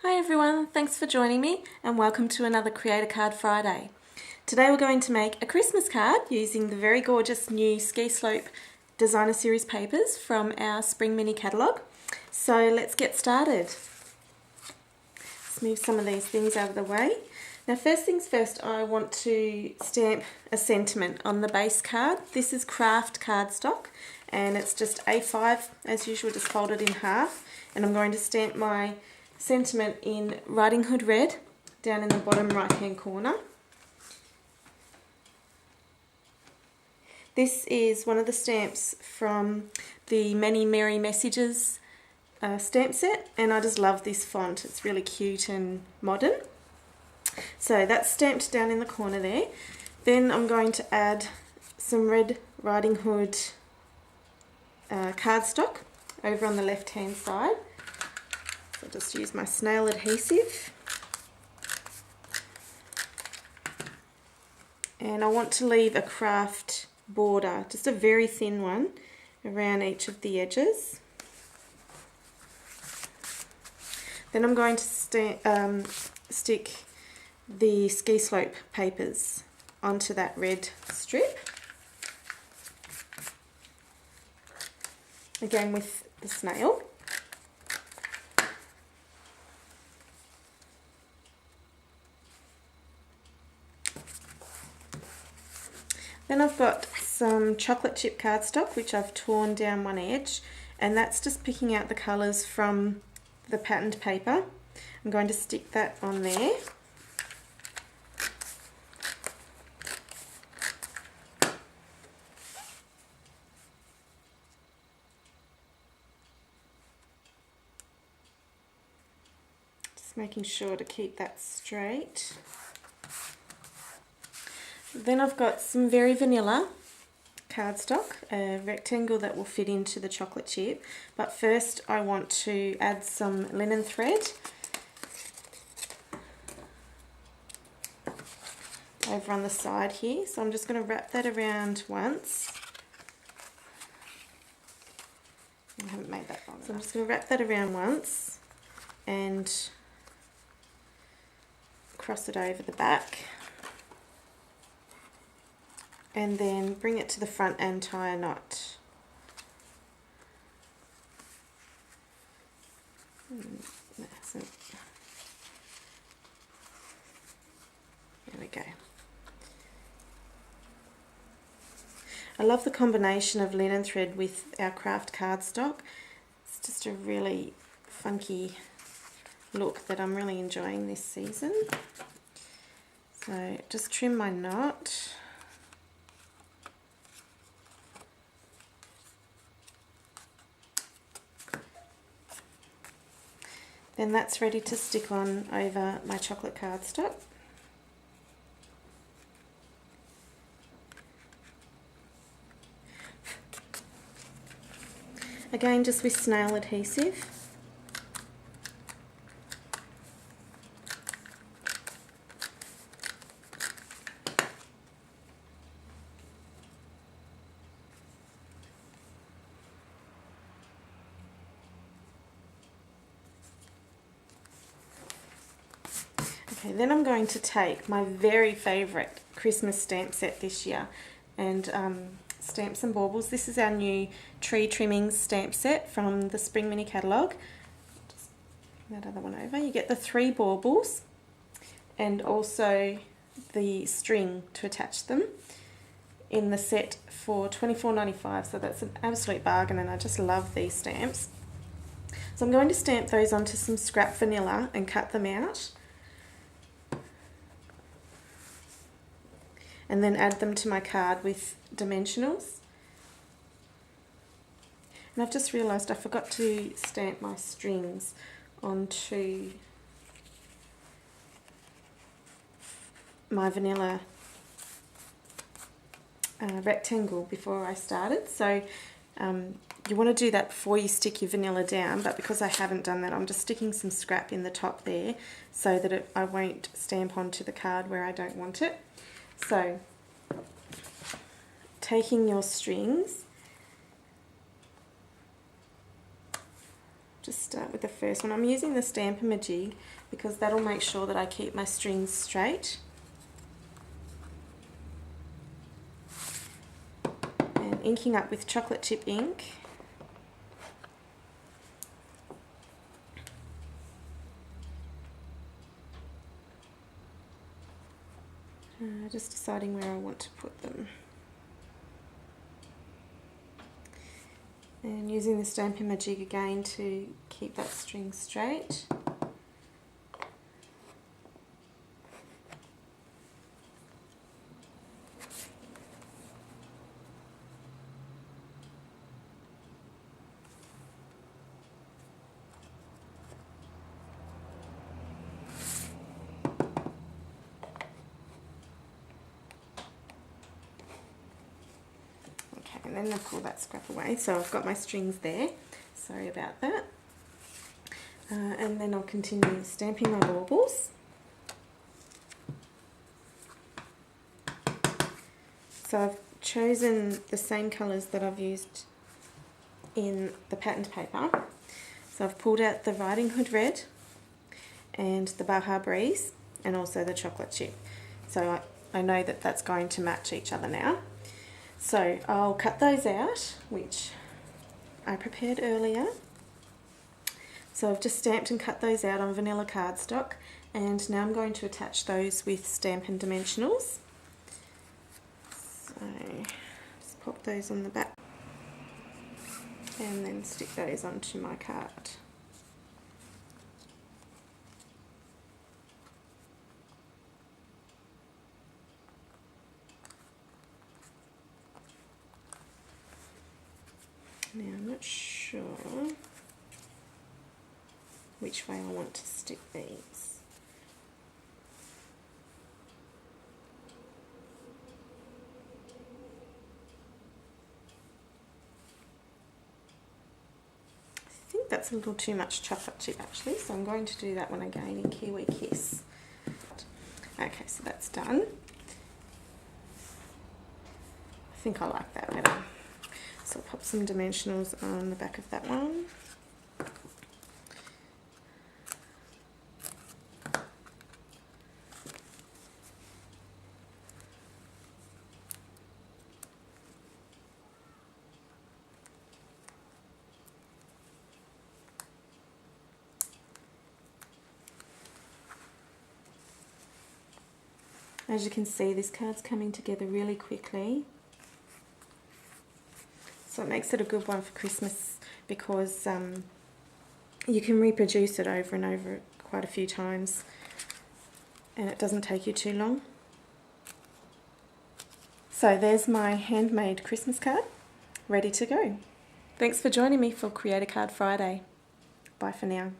Hi everyone, thanks for joining me and welcome to another Create a Card Friday. Today we're going to make a Christmas card using the very gorgeous new Ski Slope Designer Series papers from our Spring Mini catalogue. So let's get started. Let's move some of these things out of the way. Now first things first, I want to stamp a sentiment on the base card. This is craft cardstock and it's just A5 as usual, just folded in half, and I'm going to stamp my sentiment in Riding Hood Red down in the bottom right hand corner. This is one of the stamps from the Many Merry Messages stamp set, and I just love this font. It's really cute and modern. So that's stamped down in the corner there. Then I'm going to add some Red Riding Hood cardstock over on the left hand side. So I'll just use my snail adhesive. And I want to leave a craft border, just a very thin one, around each of the edges. Then I'm going to stick the Ski Slope papers onto that red strip. Again with the snail. Then I've got some chocolate chip cardstock which I've torn down one edge, and that's just picking out the colours from the patterned paper. I'm going to stick that on there. Just making sure to keep that straight. Then I've got some very vanilla cardstock, a rectangle that will fit into the chocolate chip, but first I want to add some linen thread over on the side here. So I'm just going to wrap that around once. I haven't made that long enough. So I'm just going to wrap that around once and cross it over the back. And then bring it to the front and tie a knot. There we go. I love the combination of linen thread with our craft cardstock. It's just a really funky look that I'm really enjoying this season. So just trim my knot. Then that's ready to stick on over my chocolate cardstock. Again, just with snail adhesive. Okay, then I'm going to take my very favourite Christmas stamp set this year and stamp some baubles. This is our new tree trimmings stamp set from the Spring Mini catalogue. Just bring that other one over. You get the 3 baubles and also the string to attach them in the set for $24.95, so that's an absolute bargain, and I just love these stamps. So I'm going to stamp those onto some scrap vanilla and cut them out, and then add them to my card with dimensionals. And I've just realised I forgot to stamp my strings onto my vanilla rectangle before I started. So you want to do that before you stick your vanilla down, but because I haven't done that, I'm just sticking some scrap in the top there so that I won't stamp onto the card where I don't want it. So, taking your strings, Just start with the first one. I'm using the Stamp-A-Majig because that'll make sure that I keep my strings straight. And inking up with chocolate chip ink. Just deciding where I want to put them. And using the Stamp-A-Majig again to keep that string straight. And then I'll pull that scrap away. So I've got my strings there. Sorry about that. And then I'll continue stamping my baubles. So I've chosen the same colours that I've used in the patterned paper. So I've pulled out the Riding Hood Red and the Baja Breeze and also the chocolate chip. So I know that that's going to match each other now. So I'll cut those out, which I prepared earlier. So I've just stamped and cut those out on vanilla cardstock, and now I'm going to attach those with Stampin' Dimensionals. So just pop those on the back and then stick those onto my card. Now I'm not sure which way I want to stick these. I think that's a little too much chocolate chip actually, so I'm going to do that one again in Kiwi Kiss. Okay, so that's done. I think I like that better. So I'll pop some dimensionals on the back of that one. As you can see, this card's coming together really quickly. So it makes it a good one for Christmas because you can reproduce it over and over quite a few times and it doesn't take you too long. So there's my handmade Christmas card, ready to go. Thanks for joining me for Create a Card Friday. Bye for now.